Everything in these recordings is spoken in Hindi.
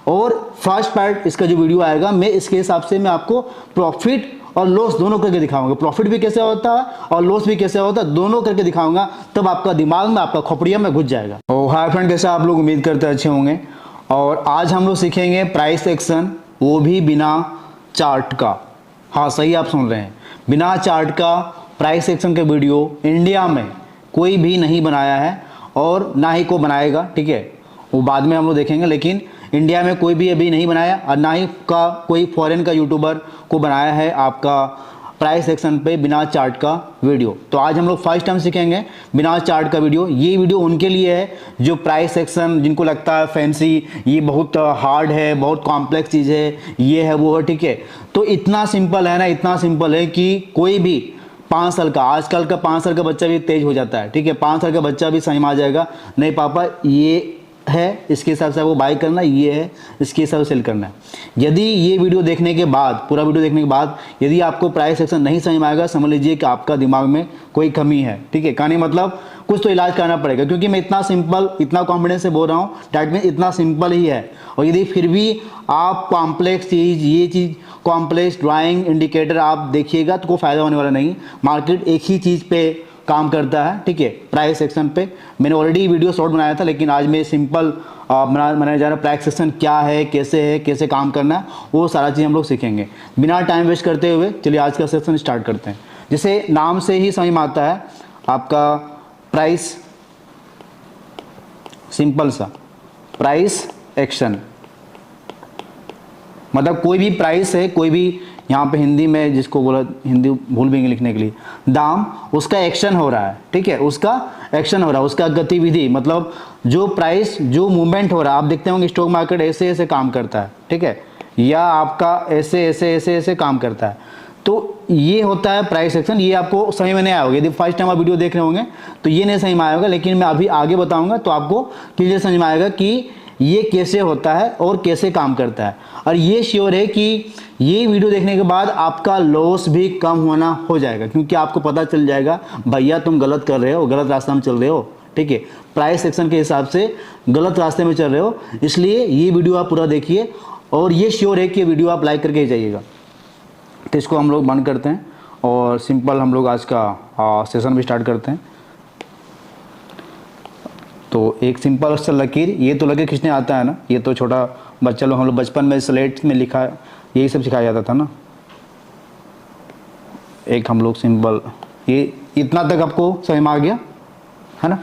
और फर्स्ट पार्ट इसका जो वीडियो आएगा मैं इसके हिसाब से मैं आपको प्रॉफिट और लॉस दोनों करके दिखाऊंगा। प्रॉफिट भी कैसे होता है और लॉस भी कैसे होता है, दोनों करके दिखाऊंगा, तब आपका दिमाग में, आपका खोपड़िया में घुस जाएगा। और हाय फ्रेंड, कैसे आप लोग, उम्मीद करते हैं अच्छे होंगे। और आज हम लोग सीखेंगे प्राइस एक्शन, वो भी बिना चार्ट का। हाँ, सही आप सुन रहे हैं, बिना चार्ट का प्राइस एक्शन का वीडियो इंडिया में कोई भी नहीं बनाया है और ना ही को बनाएगा। ठीक है, वो बाद में हम लोग देखेंगे, लेकिन इंडिया में कोई भी अभी नहीं बनाया और ना ही का कोई फॉरेन का यूट्यूबर को बनाया है आपका प्राइस सेक्शन पे बिना चार्ट का वीडियो। तो आज हम लोग फर्स्ट टाइम सीखेंगे बिना चार्ट का वीडियो। ये वीडियो उनके लिए है जो प्राइस सेक्शन, जिनको लगता है फैंसी, ये बहुत हार्ड है, बहुत कॉम्प्लेक्स चीज़ है, ये है वो है। ठीक है, तो इतना सिंपल है ना, इतना सिंपल है कि कोई भी 5 साल का, आजकल का 5 साल का बच्चा भी तेज हो जाता है। ठीक है, 5 साल का बच्चा भी समझ में आ जाएगा, नहीं पापा ये है, इसके हिसाब से वो बाई करना, ये है इसके हिसाब से सेल करना है। यदि ये वीडियो देखने के बाद, पूरा वीडियो देखने के बाद यदि आपको प्राइस सेक्शन नहीं समझ में आएगा, समझ लीजिए कि आपका दिमाग में कोई कमी है। ठीक है, कहानी मतलब कुछ तो इलाज करना पड़ेगा, क्योंकि मैं इतना सिंपल, इतना कॉन्फिडेंस से बोल रहा हूँ, डैट मीन इतना सिंपल ही है। और यदि फिर भी आप कॉम्प्लेक्स चीज़, ये चीज़ कॉम्प्लेक्स ड्राइंग इंडिकेटर आप देखिएगा तो कोई फ़ायदा होने वाला नहीं। मार्केट एक ही चीज़ पे काम करता है। ठीक है, प्राइस सेक्शन पे मैंने ऑलरेडी वीडियो शॉर्ट बनाया था, लेकिन आज मैं सिंपल बनाने जा रहा। प्राइस सेक्शन क्या है, कैसे काम करना है, वो सारा चीज़ हम लोग सीखेंगे। बिना टाइम वेस्ट करते हुए चलिए आज का सेक्शन स्टार्ट करते हैं। जैसे नाम से ही समझ में आता है आपका प्राइस, सिंपल सा प्राइस एक्शन, मतलब कोई भी प्राइस है, कोई भी यहाँ पे हिंदी में जिसको बोला, हिंदी भूल भी लिखने के लिए, दाम, उसका एक्शन हो रहा है। ठीक है, उसका एक्शन हो रहा है, उसका गतिविधि, मतलब जो प्राइस, जो मूवमेंट हो रहा है। आप देखते होंगे स्टॉक मार्केट ऐसे ऐसे काम करता है। ठीक है, या आपका ऐसे ऐसे ऐसे ऐसे काम करता है, तो ये होता है प्राइस एक्शन। ये आपको समझ में नहीं आया होगा, यदि फर्स्ट टाइम आप वीडियो देख रहे होंगे तो ये नहीं समझ में आया होगा, लेकिन मैं अभी आगे बताऊँगा तो आपको क्लियर समझ में आएगा कि ये कैसे होता है और कैसे काम करता है। और ये श्योर है कि ये वीडियो देखने के बाद आपका लॉस भी कम होना हो जाएगा, क्योंकि आपको पता चल जाएगा भैया तुम गलत कर रहे हो, गलत रास्ता में चल रहे हो। ठीक है, प्राइस सेक्शन के हिसाब से गलत रास्ते में चल रहे हो, इसलिए ये वीडियो आप पूरा देखिए। और ये श्योर है कि ये वीडियो आप लाइक करके ही जाइएगा। तो इसको हम लोग बंद करते हैं और सिंपल हम लोग आज का सेशन भी स्टार्ट करते हैं। तो एक सिंपल सा लकीर, ये तो लकीर खींचने आता है ना, ये तो छोटा बच्चा लोग, हम लोग बचपन में स्लेट में लिखा, यही सब सिखाया जाता था ना। एक हम लोग सिंपल, ये इतना तक आपको समझ में आ गया है ना।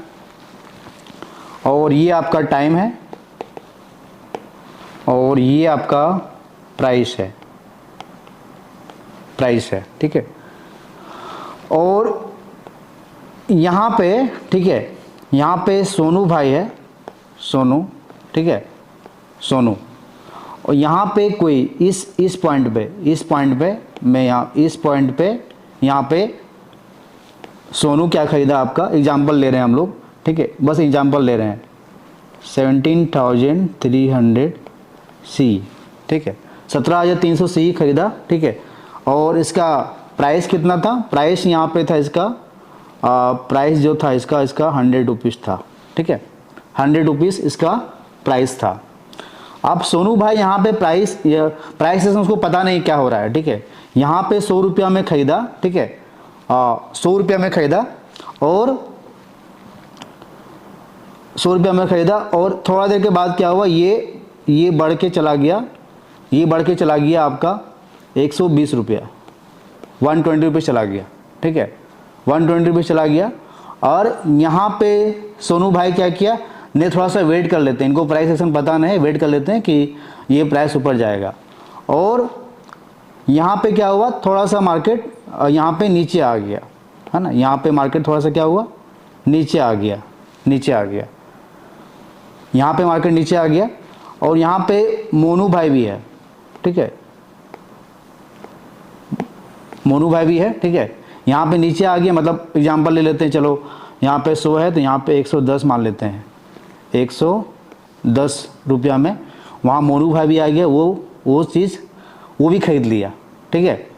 और ये आपका टाइम है और ये आपका प्राइस है, प्राइस है। ठीक है, और यहाँ पे, ठीक है, यहाँ पे सोनू भाई है, सोनू, ठीक है, सोनू। और यहाँ पे कोई इस पॉइंट पे मैं यहाँ इस पॉइंट पे, यहाँ पे सोनू क्या खरीदा, आपका एग्जांपल ले रहे हैं हम लोग। ठीक है, बस एग्जांपल ले रहे हैं, 17,300 सी। ठीक है, 17,300 सी खरीदा। ठीक है, और इसका प्राइस कितना था, प्राइस यहाँ पे था इसका, प्राइस जो था इसका 100 रुपीज़ था। ठीक है, 100 रुपीज़ इसका प्राइस था। अब सोनू भाई यहाँ पे प्राइस उसको पता नहीं क्या हो रहा है। ठीक है, यहाँ पे 100 रुपया में खरीदा। ठीक है, 100 रुपया में खरीदा और 100 रुपया में खरीदा, और थोड़ा देर के बाद क्या हुआ, ये बढ़ के चला गया, ये बढ़ के चला गया आपका 120 रुपया, 120 रुपये चला गया। ठीक है, 120 रुपये चला गया। और यहाँ पे सोनू भाई क्या किया, ने थोड़ा सा वेट कर लेते हैं, इनको प्राइस एक्शन पता नहीं, वेट कर लेते हैं कि ये प्राइस ऊपर जाएगा। और यहाँ पे क्या हुआ, थोड़ा सा मार्केट यहाँ पे नीचे आ गया, है ना। यहाँ पे मार्केट थोड़ा सा क्या हुआ, नीचे आ गया, नीचे आ गया, यहाँ पे मार्केट नीचे आ गया। और यहाँ पे मोनू भाई भी है। ठीक है, मोनू भाई भी है। ठीक है, यहाँ पे नीचे आ गया, मतलब एग्जांपल ले लेते हैं, चलो यहाँ पे 100 है तो यहाँ पे 110 मान लेते हैं, 110 रुपया में वहाँ मोनू भाई भी आ गया, वो चीज़ वो भी खरीद लिया। ठीक है,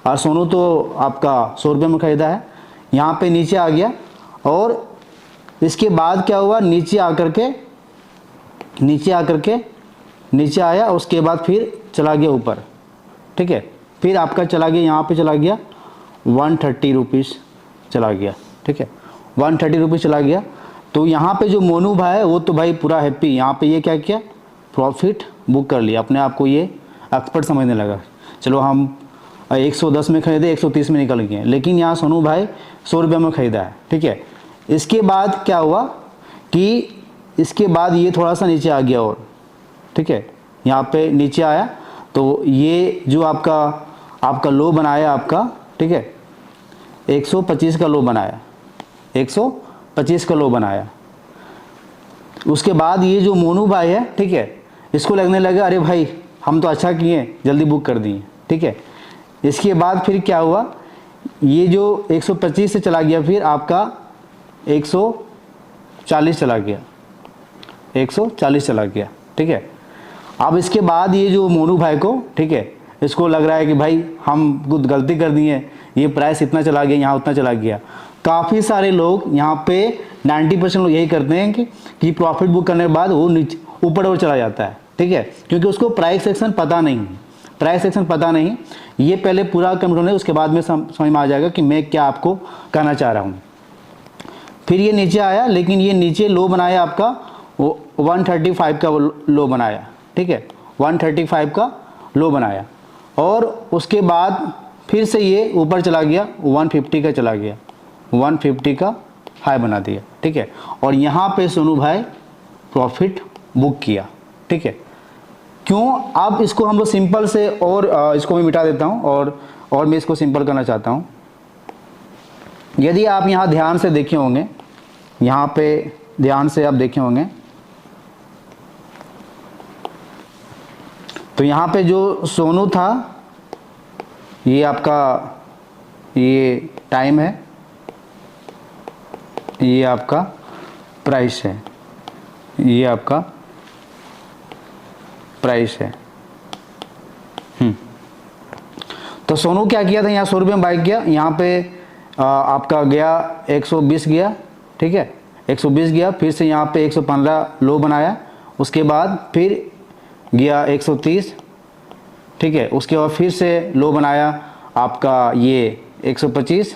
और सोनू तो आपका 100 रुपये में ख़रीदा है, यहाँ पे नीचे आ गया। और इसके बाद क्या हुआ, नीचे आकर के नीचे आया, उसके बाद फिर चला गया ऊपर, ठीक है, फिर आपका चला गया यहाँ पे चला गया 130 रुपीज़ चला गया, ठीक है, 130 रुपीज़ चला गया। तो यहाँ पे जो मोनू भाई है वो तो भाई पूरा हैप्पी, यहाँ पे ये क्या किया, प्रॉफिट बुक कर लिया, अपने आप को ये एक्सपर्ट समझने लगा। चलो हम 110 में खरीदे, 130 में निकल गए, लेकिन यहाँ सोनू भाई 100 रुपये में ख़रीदा है, ठीक है। इसके बाद क्या हुआ कि इसके बाद ये थोड़ा सा नीचे आ गया और, ठीक है, यहाँ पे नीचे आया तो ये जो आपका लो बनाया आपका, ठीक है, 125 का लो बनाया, 125 का लो बनाया। उसके बाद ये जो मोनू भाई है, ठीक है, इसको लगने लगा अरे भाई हम तो अच्छा किए, जल्दी बुक कर दिए, ठीक है। इसके बाद फिर क्या हुआ, ये जो 125 से चला गया, फिर आपका 140 चला गया, 140 चला गया, ठीक है। अब इसके बाद ये जो मोनू भाई को, ठीक है, इसको लग रहा है कि भाई हम कुछ गलती कर दी है, ये प्राइस इतना चला गया, यहाँ उतना चला गया। काफ़ी सारे लोग यहाँ पे 90% लोग यही करते हैं कि प्रॉफिट बुक करने के बाद वो नीचे ऊपर और चला जाता है, ठीक है, क्योंकि उसको प्राइस सेक्शन पता नहीं, प्राइस सेक्शन पता नहीं। ये पहले पूरा कंट्रोल है, उसके बाद में समझ में आ जाएगा कि मैं क्या आपको कहना चाह रहा हूँ। फिर ये नीचे आया, लेकिन ये नीचे लो बनाया आपका 135 का लो बनाया, ठीक है, 135 का लो बनाया, और उसके बाद फिर से ये ऊपर चला गया, 150 का चला गया, 150 का हाई बना दिया, ठीक है। और यहाँ पे सोनू भाई प्रॉफिट बुक किया, ठीक है। क्यों, अब इसको हम लोग सिंपल से, और इसको मैं मिटा देता हूँ, और मैं इसको सिंपल करना चाहता हूँ। यदि आप यहाँ ध्यान से देखे होंगे, यहाँ पे ध्यान से आप देखे होंगे, तो यहाँ पे जो सोनू था, ये आपका ये टाइम है, ये आपका प्राइस है, ये आपका प्राइस है। तो सोनू क्या किया था, यहाँ 100 रुपये में बाई किया, यहाँ पे आपका गया 120 गया, ठीक है, 120 गया, फिर से यहाँ पे 115 लो बनाया, उसके बाद फिर गया 130, ठीक है, उसके बाद फिर से लो बनाया आपका ये 125,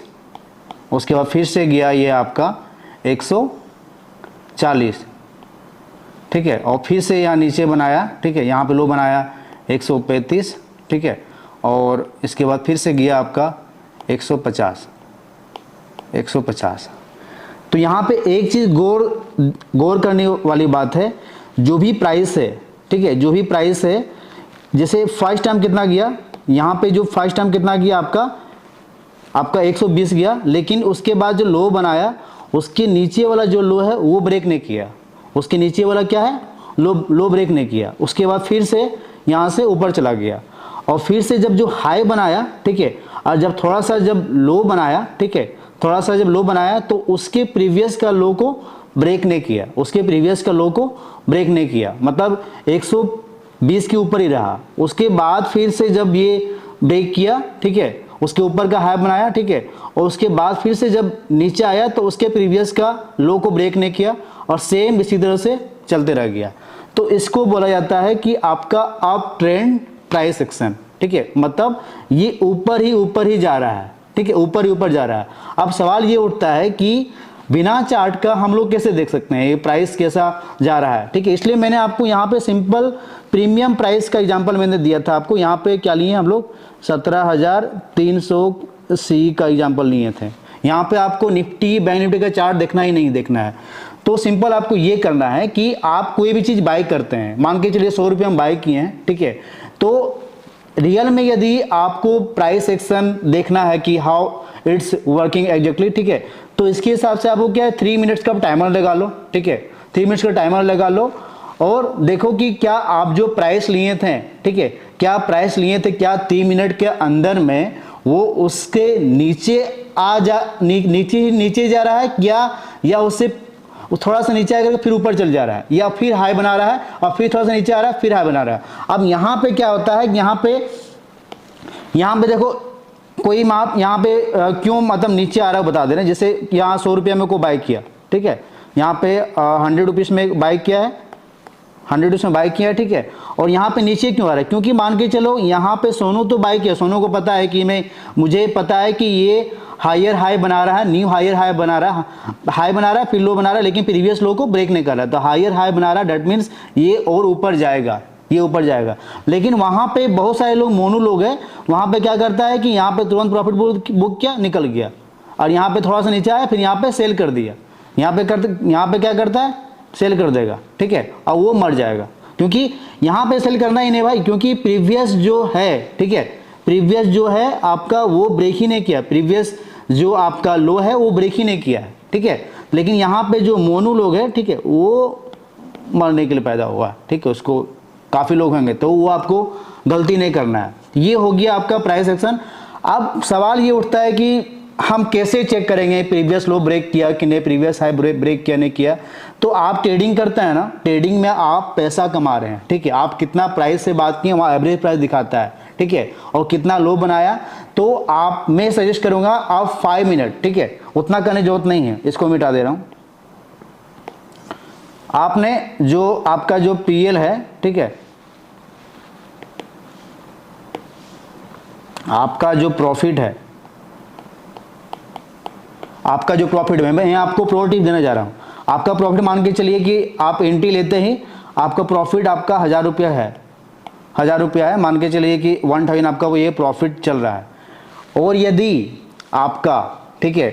उसके बाद फिर से गया ये आपका 140, ठीक है, और फिर से यहाँ नीचे बनाया, ठीक है, यहाँ पे लो बनाया 135, ठीक है, और इसके बाद फिर से गया आपका 150। तो यहाँ पे एक चीज़ गौर करने वाली बात है, जो भी प्राइस है, ठीक है, जो भी प्राइस है, जैसे फर्स्ट टाइम कितना गया, यहाँ पे जो फर्स्ट टाइम कितना गया आपका 120 गया, लेकिन उसके बाद जो लो बनाया उसके नीचे वाला जो लो है वो ब्रेक नहीं किया, उसके नीचे वाला क्या है, लो ब्रेक नहीं किया। उसके बाद फिर से यहाँ से ऊपर चला गया, और फिर से जब जो हाई बनाया, ठीक है, और जब थोड़ा सा जब लो बनाया, ठीक है, थोड़ा सा जब लो बनाया तो उसके प्रीवियस का लो को ब्रेक नहीं किया, उसके प्रीवियस का लो को ब्रेक नहीं किया, मतलब 120 के ऊपर ही रहा। उसके बाद फिर से जब ये ब्रेक किया, ठीक है, उसके ऊपर का हाई बनाया, ठीक है, और उसके बाद फिर से जब नीचे आया तो उसके प्रीवियस का लो को ब्रेक नहीं किया, और सेम इसी तरह से चलते रह गया। तो इसको बोला जाता है कि आपका अप ट्रेंड प्राइस एक्शन, ठीक है, मतलब ये ऊपर ही जा रहा है, ठीक है, ऊपर ही ऊपर जा रहा है। अब सवाल ये उठता है कि बिना चार्ट का हम लोग कैसे देख सकते हैं ये प्राइस कैसा जा रहा है, ठीक है। इसलिए मैंने आपको यहाँ पे सिंपल प्रीमियम प्राइस का एग्जांपल मैंने दिया था आपको। यहाँ पे क्या लिए हम लोग, 17,300 का एग्जांपल लिए थे। यहाँ पे आपको निफ्टी बैंक निफ्टी का चार्ट देखना ही नहीं देखना है। तो सिंपल आपको ये करना है कि आप कोई भी चीज़ बाई करते हैं, मान के चलिए 100 रुपये हम बाई किए हैं, ठीक है, तो रियल में यदि आपको प्राइस एक्शन देखना है कि हाउ इट्स वर्किंग एग्जैक्टली, ठीक है, तो इसके हिसाब से आपको क्या है 3 मिनट्स का टाइमर लगा लो, ठीक है, 3 मिनट्स का टाइमर लगा लो और देखो कि क्या आप जो प्राइस लिए थे, ठीक है, क्या प्राइस लिए थे, क्या 3 मिनट के अंदर में वो उसके नीचे नीचे जा रहा है क्या, या उससे थोड़ा सा नीचे आकर फिर ऊपर चल जा रहा है, या फिर हाई बना रहा है और फिर थोड़ा सा नीचे आ रहा है फिर हाई बना रहा है। अब यहाँ पे क्या होता है, यहाँ पे देखो कोई माप यहाँ पे क्यों मतलब नीचे आ रहा है बता दे रहे हैं। जैसे यहाँ 100 रुपये में को बाई किया, ठीक है, यहाँ पे 100 रुपीज़ में बाई किया है, 100 रुपीज़ में बाई किया, ठीक है। और यहाँ पे नीचे क्यों आ रहा है, क्योंकि मान के चलो यहाँ पे सोनू तो बाई किया, सोनू को पता है कि मुझे पता है कि ये हायर हाई बना रहा है, न्यू हायर हाई बना रहा है, हाई बना रहा है फिर लो बना रहा है, लेकिन प्रीवियस लो को ब्रेक नहीं कर रहा है, तो हायर हाई बना रहा है, डेट मीन्स ये और ऊपर जाएगा, ये ऊपर जाएगा। लेकिन वहाँ पे बहुत सारे लोग मोनू लोग हैं, वहाँ पे क्या करता है कि यहाँ पे तुरंत प्रॉफिट बुक किया, निकल गया, और यहाँ पे थोड़ा सा नीचे आया, फिर यहाँ पे सेल कर दिया, यहाँ पे क्या करता है, सेल कर देगा, ठीक है, और वो मर जाएगा। क्योंकि यहाँ पे सेल करना ही नहीं भाई, क्योंकि प्रीवियस जो है, ठीक है, प्रीवियस जो है आपका वो ब्रेक ही नहीं किया, प्रीवियस जो आपका लो है वो ब्रेक ही नहीं किया है, ठीक है। लेकिन यहाँ पे जो मोनू लोग है, ठीक है, वो मरने के लिए पैदा हुआ है, ठीक है, उसको काफ़ी लोग होंगे, तो वो आपको गलती नहीं करना है। ये हो गया आपका प्राइस एक्शन। अब सवाल ये उठता है कि हम कैसे चेक करेंगे प्रीवियस लो ब्रेक किया कि नहीं, प्रीवियस हाई ब्रेक किया नहीं किया। तो आप ट्रेडिंग करते हैं ना, ट्रेडिंग में आप पैसा कमा रहे हैं, ठीक है, आप कितना प्राइस से बात किए वहाँ एवरेज प्राइस दिखाता है, ठीक है, और कितना लो बनाया। तो आप, मैं सजेस्ट करूंगा आप 5 मिनट, ठीक है, उतना करने की जरूरत नहीं है, इसको मिटा दे रहा हूं। आपने जो आपका जो पीएल है, ठीक है, आपका जो प्रॉफिट है, आपका जो प्रॉफिट है, मैं यहाँ आपको प्रो टिप देने जा रहा हूँ। आपका प्रॉफिट मान के चलिए कि आप एंट्री लेते ही आपका प्रॉफिट आपका 1000 रुपया है, 1000 रुपया है, मान के चलिए कि 1000 आपका वो ये प्रॉफिट चल रहा है। और यदि आपका, ठीक है,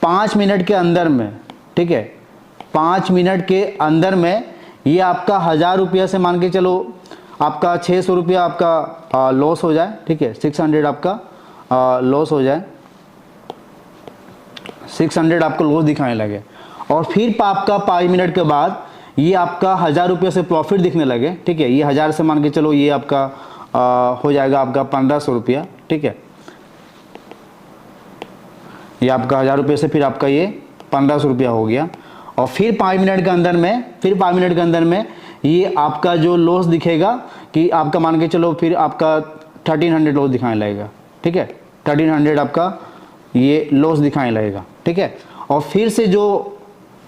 5 मिनट के अंदर में, ठीक है, 5 मिनट के अंदर में ये आपका 1000 रुपया से मान के चलो आपका 600 रुपया आपका लॉस हो जाए, ठीक है, 600 आपका लॉस हो जाए, 600 आपको लॉस दिखाने लगे, और फिर आपका 5 मिनट के बाद ये आपका 1000 रुपये से प्रॉफिट दिखने लगे, ठीक है, ये 1000 से मान के चलो ये आपका हो जाएगा आपका 1500 रुपया, ठीक है, ये आपका 1000 रुपये से फिर आपका ये 1500 रुपया हो गया। और फिर 5 मिनट के अंदर में ये आपका जो लॉस दिखेगा कि आपका मान के चलो फिर आपका 1300 लॉस दिखाने लगेगा, ठीक है, 1300 आपका ये लॉस दिखाने लगेगा, ठीक है। और फिर से जो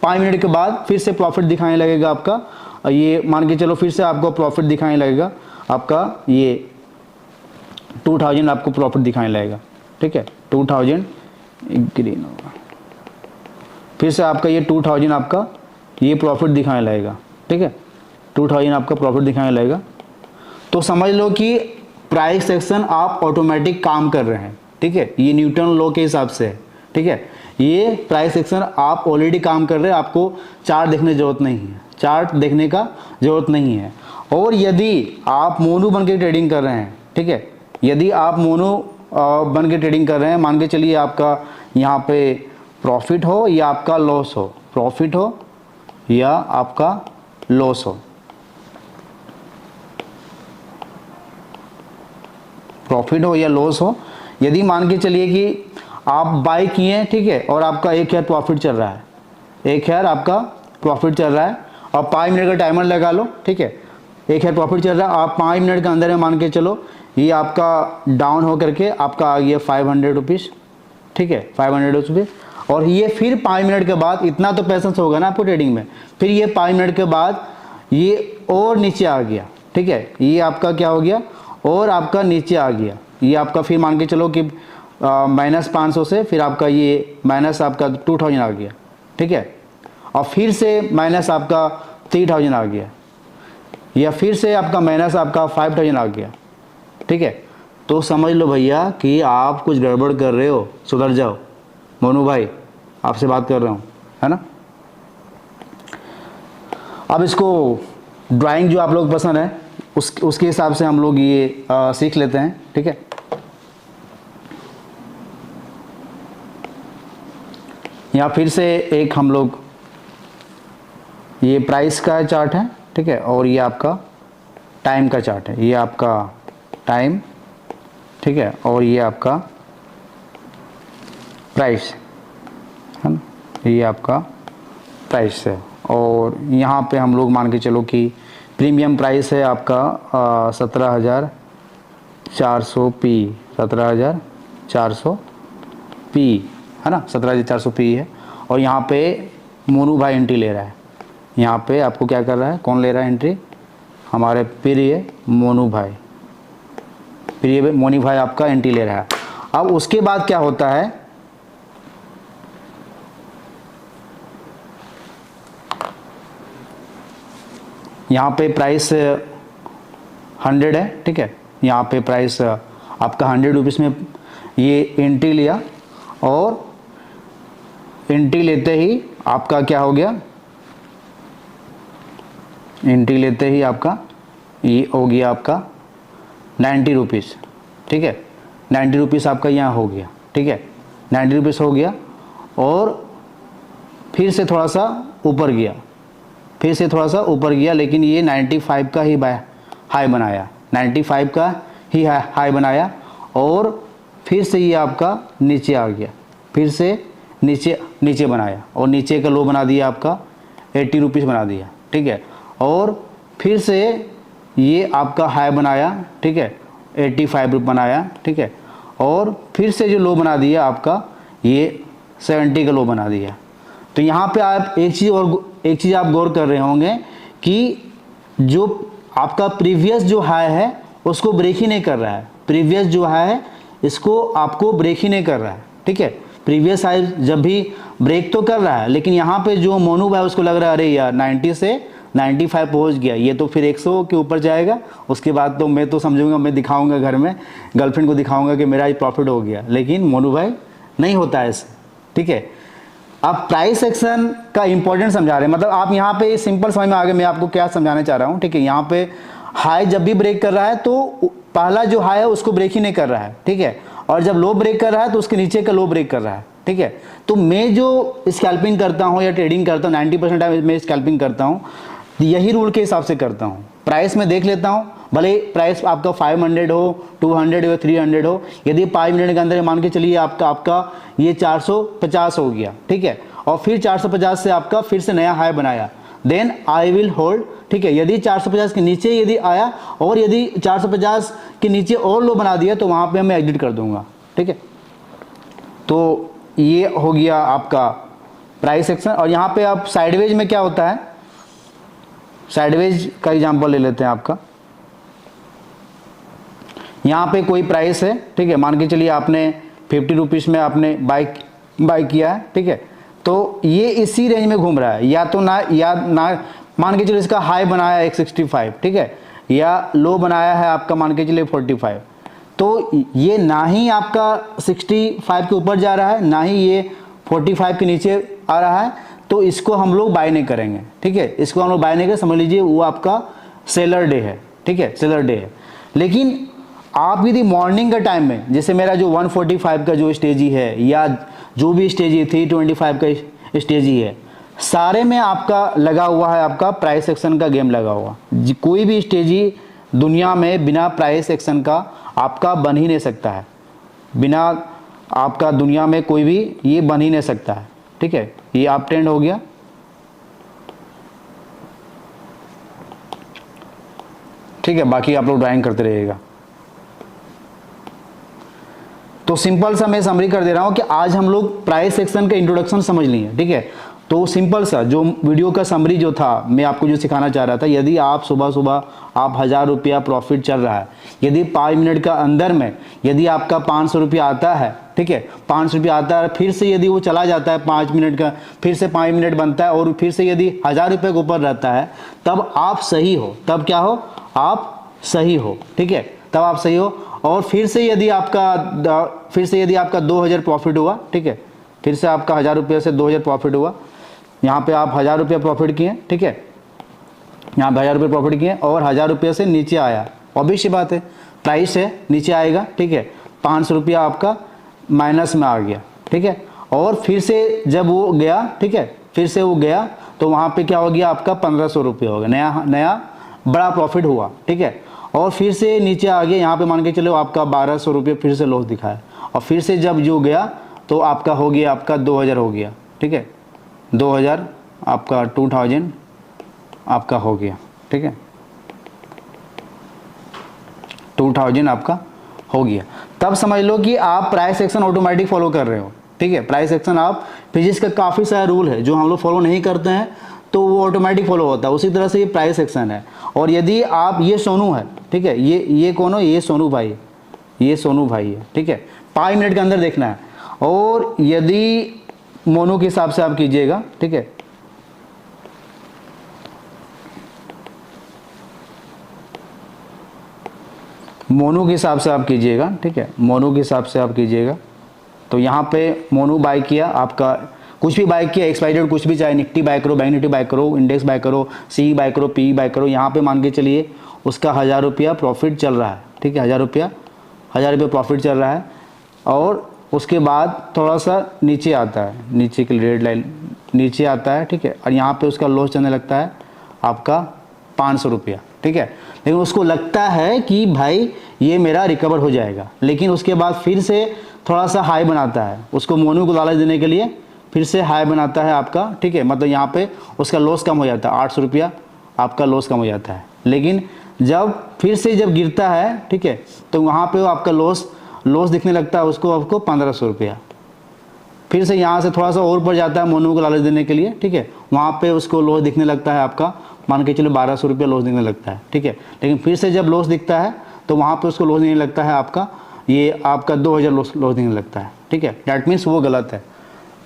5 मिनट के बाद फिर से प्रॉफिट दिखाने लगेगा आपका, ये मान के चलो फिर से आपको प्रॉफिट दिखाने लगेगा आपका ये 2000 आपको प्रॉफिट दिखाने लगेगा, ठीक है, 2000 ग्रीन होगा, फिर से आपका ये 2000 आपका ये प्रॉफिट दिखाने लगेगा, ठीक है, 2000 आपका प्रॉफिट दिखाने लगेगा। तो समझ लो कि प्राइस एक्शन आप ऑटोमेटिक काम कर रहे हैं, ठीक है, ये न्यूटन लॉ के हिसाब से है, ठीक है, ये प्राइस एक्शन आप ऑलरेडी काम कर रहे हैं, आपको चार्ट देखने की जरूरत नहीं है, चार्ट देखने का जरूरत नहीं है। और यदि आप मोनू बन के ट्रेडिंग कर रहे हैं, ठीक है, यदि आप मोनू बन के ट्रेडिंग कर रहे हैं, मान के चलिए आपका यहाँ पे प्रॉफिट हो या आपका लॉस हो, प्रॉफिट हो या आपका लॉस हो, प्रॉफिट हो या लॉस हो, यदि मान के चलिए कि आप बाई किए हैं, ठीक है, और आपका 1000 प्रॉफिट चल रहा है, 1000 आपका प्रॉफिट चल रहा है, और 5 मिनट का टाइमर लगा लो, ठीक है, 1000 प्रॉफिट चल रहा है, आप 5 मिनट के अंदर में मान के चलो ये आपका डाउन हो करके आपका आ गया 500 रुपीज़, ठीक है, 500 रुपीज़। और ये फिर 5 मिनट के बाद, इतना तो पैसेंस होगा ना आपको ट्रेडिंग में, फिर ये 5 मिनट के बाद ये और नीचे आ गया, ठीक है, ये आपका क्या हो गया, और आपका नीचे आ गया, ये आपका फिर मान के चलो कि -500 से फिर आपका ये माइनस आपका 2000 आ गया, ठीक है, और फिर से माइनस आपका 3000 आ गया, या फिर से आपका माइनस आपका 5000 आ गया, ठीक है। तो समझ लो भैया कि आप कुछ गड़बड़ कर रहे हो, सुधर जाओ। मोनू भाई आपसे बात कर रहा हूँ, है ना। अब इसको ड्राइंग जो आप लोग पसंद है उसके हिसाब से हम लोग ये सीख लेते हैं, ठीक है। यहाँ फिर से एक हम लोग ये प्राइस का चार्ट है, ठीक है, और ये आपका टाइम का चार्ट है, ये आपका टाइम, ठीक है, और ये आपका प्राइस है ना, ये आपका प्राइस है। और यहाँ पे हम लोग मान के चलो कि प्रीमियम प्राइस है आपका 17,400 पी, 17,400 पी है ना, 17,400 पी है। और यहाँ पे मोनू भाई एंट्री ले रहा है, यहाँ पे आपको क्या कर रहा है, कौन ले रहा है एंट्री, हमारे प्रिय मोनू भाई, प्रिय मोनी भाई आपका एंट्री ले रहा है। अब उसके बाद क्या होता है, यहाँ पे प्राइस 100 है, ठीक है, यहाँ पे प्राइस आपका 100 रुपीज़ में ये एंट्री लिया, और एंट्री लेते ही आपका क्या हो गया, एंट्री लेते ही आपका ये हो गया आपका 90 रुपीज़, ठीक है, 90 रुपीज़ आपका यहाँ हो गया, ठीक है, 90 रुपीज़ हो गया। और फिर से थोड़ा सा ऊपर गया, फिर से थोड़ा सा ऊपर गया, लेकिन ये 95 का ही हाई बनाया, 95 का ही हाई बनाया, और फिर से ये आपका नीचे आ गया, फिर से नीचे बनाया, और नीचे का लो बना दिया आपका 80 रुपीज़ बना दिया, ठीक है, और फिर से ये आपका हाई बनाया, ठीक है, 85 रुपये बनाया, ठीक है, और फिर से जो लो बना दिया आपका ये 70 का लो बना दिया। तो यहाँ पे आप एक चीज़ आप गौर कर रहे होंगे कि जो आपका प्रीवियस जो हाई है उसको ब्रेक ही नहीं कर रहा है, प्रीवियस जो हाई है इसको आपको ब्रेक ही नहीं कर रहा है, ठीक है, प्रीवियस हाई जब भी ब्रेक तो कर रहा है, लेकिन यहाँ पे जो मोनू भाई उसको लग रहा है अरे यार 90 से 95 पहुँच गया, ये तो फिर 100 के ऊपर जाएगा, उसके बाद तो मैं तो समझूंगा, मैं दिखाऊंगा घर में गर्लफ्रेंड को दिखाऊंगा कि मेरा प्रॉफिट हो गया, लेकिन मोनू भाई नहीं होता है ऐसे, ठीक है। आप प्राइस एक्शन का इंपॉर्टेंट समझा रहे हैं, मतलब आप यहाँ पे सिंपल समझ में आ गए मैं आपको क्या समझाना चाह रहा हूँ, ठीक है। यहाँ पे हाई जब भी ब्रेक कर रहा है तो पहला जो हाई है उसको ब्रेक ही नहीं कर रहा है, ठीक है, और जब लो ब्रेक कर रहा है तो उसके नीचे का लो ब्रेक कर रहा है, ठीक है। तो मैं जो स्कैल्पिंग करता हूँ या ट्रेडिंग करता हूँ 90% टाइम मैं स्कैल्पिंग करता हूँ, यही रूल के हिसाब से करता हूँ। प्राइस में देख लेता हूँ, भले प्राइस आपका 500 हो, 200 हो, 300 हो, यदि 5 मिनट के अंदर मान के चलिए आपका ये 450 हो गया, ठीक है, और फिर 450 से आपका फिर से नया हाई बनाया, देन आई विल होल्ड, ठीक है। यदि 450 के नीचे यदि आया और यदि 450 के नीचे और लो बना दिया तो वहाँ पे मैं एग्जिट कर दूंगा, ठीक है। तो ये हो गया आपका प्राइस एक्शन। और यहाँ पे आप साइडवेज में क्या होता है, साइडवेज का एग्जांपल ले लेते हैं आपका। यहाँ पे कोई प्राइस है, ठीक है, मान के चलिए आपने 50 रुपीज़ में आपने बाय किया है, ठीक है, तो ये इसी रेंज में घूम रहा है, या तो ना मान के चलिए इसका हाई बनाया 165, ठीक है, या लो बनाया है आपका मान के चलिए 45, तो ये ना ही आपका 65 के ऊपर जा रहा है, ना ही ये 45 के नीचे आ रहा है, तो इसको हम लोग बाय नहीं करेंगे, ठीक है, इसको हम लोग बाय नहीं करें, समझ लीजिए वो आपका सेलर डे है, ठीक है, सेलर डे है। लेकिन आप यदि मॉर्निंग का टाइम में, जैसे मेरा जो 145 का जो स्टेजी है या जो भी स्टेजी 325 का स्टेजी है, सारे में आपका लगा हुआ है आपका प्राइस एक्शन का गेम लगा हुआ। कोई भी स्टेजी दुनिया में बिना प्राइस एक्शन का आपका बन ही नहीं सकता है, बिना आपका दुनिया में कोई भी ये बन ही नहीं सकता है, ठीक है। ये आप ट्रेंड हो गया, ठीक है, बाकी आप लोग ड्राइंग करते रहिएगा। तो सिंपल सा मैं समरी कर दे रहा हूं कि आज हम लोग प्राइस सेक्शन का इंट्रोडक्शन समझ लिए, ठीक है। तो सिंपल सा जो वीडियो का समरी जो था मैं आपको जो सिखाना चाह रहा था, यदि आप सुबह सुबह आप 1000 रुपया प्रॉफिट चल रहा है, यदि 5 मिनट का अंदर में यदि आपका 500 रुपया आता है, ठीक है, 500 रुपया आता है, फिर से यदि वो चला जाता है 5 मिनट का, फिर से 5 मिनट बनता है और फिर से यदि 1000 रुपये के ऊपर रहता है, तब आप सही हो, तब क्या हो, आप सही हो, ठीक है, तब आप सही हो। और फिर से यदि आपका 2000 प्रॉफिट हुआ, ठीक है, फिर से आपका 1000 रुपये से 2000 प्रॉफिट हुआ, यहाँ पे आप 1000 रुपये प्रॉफिट किए, ठीक है, यहाँ पे 1000 रुपये प्रॉफिट किए और 1000 रुपये से नीचे आया, ऑब्वियस सी बात है प्राइस है नीचे आएगा, ठीक है, 500 रुपया आपका माइनस में आ गया, ठीक है, और फिर से जब वो गया, ठीक है, फिर से वो गया तो वहाँ पे क्या हो गया आपका 1500 रुपये हो गया, नया बड़ा प्रॉफिट हुआ, ठीक है, और फिर से नीचे आ गया, यहाँ पे मान के चलो आपका 1200 रुपये फिर से लॉस दिखाया, और फिर से जब जो गया तो आपका हो गया आपका 2000 हो गया, ठीक है, 2000 आपका 2000 आपका हो गया, ठीक है, 2000 आपका हो गया। तब समझ लो कि आप प्राइस एक्शन ऑटोमेटिक फॉलो कर रहे हो, ठीक है। प्राइस एक्शन आप फिजिक्स का काफ़ी सारा रूल है जो हम लोग फॉलो नहीं करते हैं, तो वो ऑटोमेटिक फॉलो होता है। उसी तरह से ये प्राइस एक्शन है। और यदि आप, ये सोनू है, ठीक है, ये कौन हो, ये सोनू भाई, ये सोनू भाई है, ठीक है, 5 मिनट के अंदर देखना है। और यदि मोनू के हिसाब से आप कीजिएगा, ठीक है, मोनू के हिसाब से आप कीजिएगा, ठीक है, मोनू के हिसाब से आप कीजिएगा। तो यहाँ पे मोनू बाय किया, आपका कुछ भी बाय किया, एक्सपायर्ड कुछ भी, चाहे निफ्टी बाय करो, बैंक निफ्टी बाय करो, इंडेक्स बाय करो, सी बाय करो, पी बाय करो, यहाँ पे मान के चलिए उसका 1000 रुपया प्रॉफिट चल रहा है, ठीक है, 1000 रुपया प्रॉफिट चल रहा है। और उसके बाद थोड़ा सा नीचे आता है, नीचे की रेड लाइन नीचे आता है, ठीक है, और यहाँ पे उसका लॉस चलने लगता है आपका 500 रुपया, ठीक है। लेकिन उसको लगता है कि भाई ये मेरा रिकवर हो जाएगा, लेकिन उसके बाद फिर से थोड़ा सा हाई बनाता है, उसको मोनू को लालच देने के लिए फिर से हाई बनाता है आपका, ठीक है, मतलब यहाँ पे उसका लॉस कम हो जाता है, 800 रुपया आपका लॉस कम हो जाता है। लेकिन जब फिर से जब गिरता है, ठीक है, तो वहाँ पे आपका लॉस दिखने लगता है उसको, आपको 1500 रुपया। फिर से यहाँ से थोड़ा सा और ऊपर जाता है मोनू को लालच देने के लिए, ठीक है, वहाँ पे उसको लॉस दिखने लगता है आपका, मान के चलो 1200 रुपया लॉस दिखने लगता है, ठीक है। लेकिन फिर से जब लॉस दिखता है तो वहाँ पे उसको लॉस दिखने लगता है आपका, ये आपका 2000 लॉस दिखने लगता है, ठीक है। डैट मीन्स वो गलत है।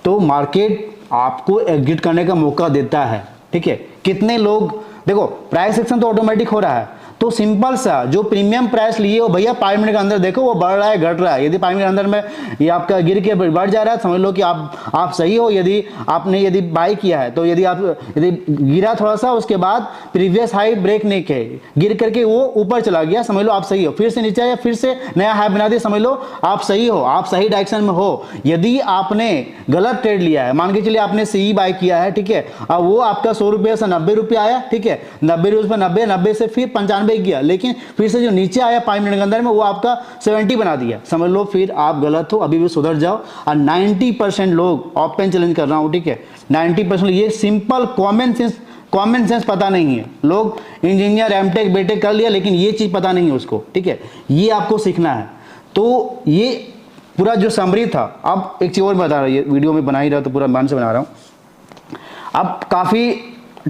तो मार्केट आपको एग्जिट करने का मौका देता है, ठीक है। कितने लोग, देखो प्राइस एक्शन तो ऑटोमेटिक हो रहा है, तो सिंपल सा जो प्रीमियम प्राइस लिए हो भैया 5 मिनट के अंदर देखो वो बढ़ रहा है घट रहा है। यदि 5 मिनट के अंदर में ये आपका गिर के बढ़ जा रहा है, समझ लो कि आप सही हो। यदि बाई किया है तो यदि गिरा थोड़ा सा, उसके बाद प्रीवियस हाई ब्रेक नहीं किए, गिर करके वो ऊपर चला गया, समझ लो आप सही हो। फिर से नीचे आया, फिर से नया हाई बना दिया, समझ लो आप सही हो, आप सही डायरेक्शन में हो। यदि आपने गलत ट्रेड लिया है, मान के चलिए आपने सी बाई किया है, ठीक है, अब वो आपका 100 रुपये से 90 रुपये आया, ठीक है, 90 रुपये 90 से फिर 95 किया, लेकिन फिर से जो नीचे आया 5 मिनट के अंदर में वो आपका 70 बना दिया, समझ लो फिर आप गलत हो, अभी भी सुधर जाओ। और 90% लोग, ओपन चैलेंज कर रहा हूं, ठीक है, 90% ये सिंपल कॉमन सेंस पता नहीं है। लोग इंजीनियर एमटेक बीटेक कर लिया, लेकिन ये चीज पता नहीं है उसको, ठीक है, ये आपको सीखना है। तो ये पूरा जो समरी था, अब एक चीज और बता रहा, ये वीडियो में बना ही रहा तो पूरा मन से बना रहा हूं। अब काफी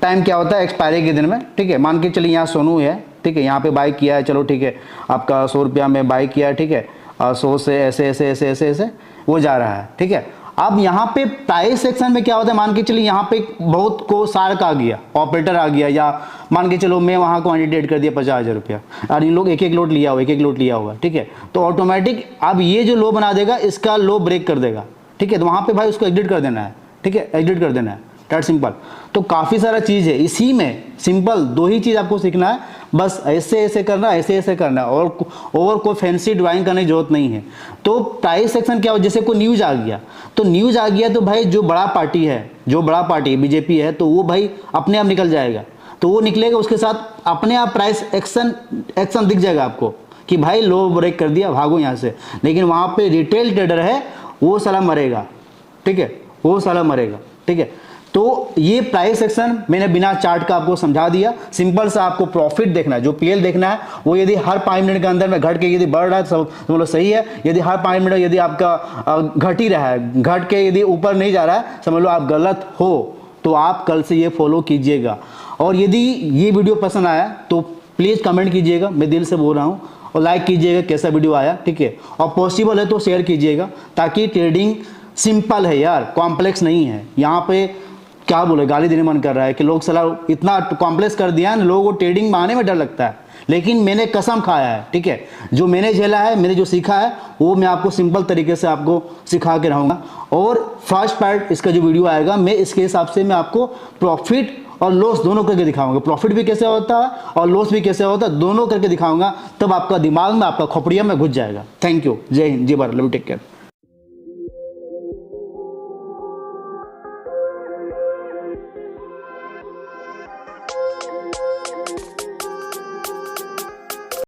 टाइम क्या होता है एक्सपायरी के दिन में, ठीक है, मान के चलिए यहाँ सोनू है, ठीक है, यहाँ पे बाई किया है, चलो ठीक है, आपका 100 रुपया में बाई किया है, ठीक है, 100 से ऐसे वो जा रहा है, ठीक है। अब यहाँ पे प्राइस सेक्शन में क्या होता है, मान के चलिए यहाँ पे बहुत को सार्क आ गया, ऑपरेटर आ गया, या मान के चलो मैं वहाँ क्वांटिटी ऐड कर दिया 50,000 रुपया, और इन लोग एक एक लोट लिया हुआ, ठीक है, तो ऑटोमेटिक अब ये जो लो बना देगा, इसका लो ब्रेक कर देगा, ठीक है, तो वहाँ पे भाई उसको एग्जिट कर देना है, ठीक है, एग्जिट कर देना है, दैट सिंपल। तो काफ़ी सारा चीज़ है इसी में, सिंपल 2 ही चीज़ आपको सीखना है, बस ऐसे करना, ऐसे करना, और कोई फैंसी ड्राइंग करने की जरूरत नहीं है। तो प्राइस सेक्शन क्या हो, जैसे कोई न्यूज़ आ गया, तो भाई जो बड़ा पार्टी बीजेपी है, तो वो भाई अपने आप निकल जाएगा, तो वो निकलेगा, उसके साथ अपने आप प्राइस एक्शन दिख जाएगा आपको कि भाई लो ब्रेक कर दिया, भागो यहाँ से। लेकिन वहाँ पे रिटेल ट्रेडर है, वो साला मरेगा, ठीक है, वो साला मरेगा, ठीक है। तो ये प्राइस सेक्शन मैंने बिना चार्ट का आपको समझा दिया। सिंपल सा आपको प्रॉफिट देखना है, जो पीएल देखना है, वो यदि हर 5 मिनट के अंदर में घट के यदि बढ़ रहा है तो बोलो सही है। यदि हर 5 मिनट यदि आपका घट ही रहा है, घट के यदि ऊपर नहीं जा रहा है, समझ लो आप गलत हो। तो आप कल से ये फॉलो कीजिएगा। और यदि ये वीडियो पसंद आया तो प्लीज़ कमेंट कीजिएगा, मैं दिल से बोल रहा हूँ, और लाइक कीजिएगा कैसा वीडियो आया, ठीक है, और पॉसिबल है तो शेयर कीजिएगा, ताकि ट्रेडिंग सिंपल है यार, कॉम्प्लेक्स नहीं है। यहाँ पे क्या बोले, गाली देने मन कर रहा है कि लोग सलाह इतना कॉम्प्लेक्स कर दिया है, लोगों को ट्रेडिंग में आने में डर लगता है, लेकिन मैंने कसम खाया है, ठीक है, जो मैंने झेला है, मैंने जो सीखा है, वो मैं आपको सिंपल तरीके से आपको सिखा के रहूँगा। और फर्स्ट पार्ट इसका जो वीडियो आएगा, मैं इसके हिसाब से मैं आपको प्रॉफिट और लॉस दोनों करके दिखाऊंगा, प्रॉफिट भी कैसे होता है और लॉस भी कैसे होता है, दोनों करके दिखाऊंगा, तब आपका दिमाग में, आपका खोपड़िया में घुस जाएगा। थैंक यू, जय हिंद, जय Bharat, love you, take care.